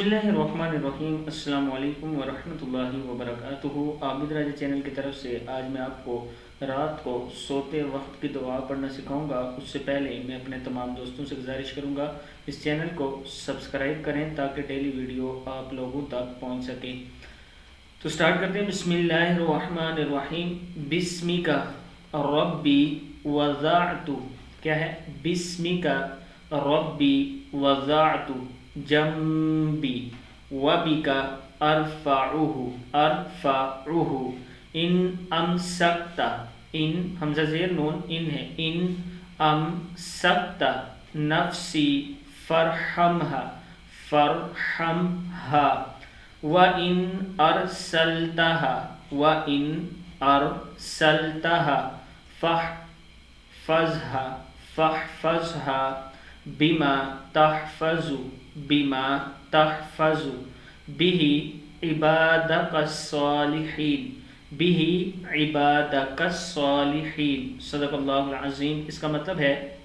बिस्मिल्लाहिर्रहमानिर्रहीम। अस्सलाम वालेकुम वरहमतुल्लाहि वबरकातुहू। आबिद राजा चैनल की तरफ से आज मैं आपको रात को सोते वक्त की दुआ पढ़ना सिखाऊंगा। उससे पहले मैं अपने तमाम दोस्तों से गुजारिश करूंगा इस चैनल को सब्सक्राइब करें ताकि डेली वीडियो आप लोगों तक पहुंच सके। तो स्टार्ट करते हैं। बिस्मिल्लाहिर्रहमानिर्रहीम। बिस्मिका रब्बी वज़अतु। क्या है? बिस्मिका रब्बी वज़अतु जम्बी वबिका अरफ़अहु इन अमसक्ता। इन हमज़ा ज़ेर नून इन है। इन अमसक्ता नफ्सी फरहमहा फरहमहा व इन अरसलतहा फहफ़ज़हा बिमा तहफ़ज़ु बिही इबादकस्सालिहीन। सदक़ल्लाहुल अज़ीम। इसका मतलब है,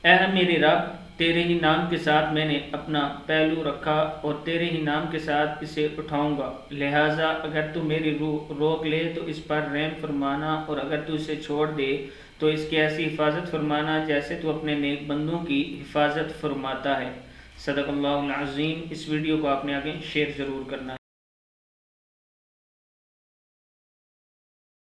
ऐ मेरे रब, तेरे ही नाम के साथ मैंने अपना पहलू रखा और तेरे ही नाम के साथ इसे उठाऊंगा, लिहाजा अगर तू मेरी रूह रोक ले तो इस पर रहम फरमाना, और अगर तू इसे छोड़ दे तो इसकी ऐसी हिफाजत फरमाना जैसे तू अपने नेक बंदों की हिफाजत फरमाता है। सदक़ल्लाहुल अज़ीम। इस वीडियो को आपने आगे शेयर ज़रूर करना है।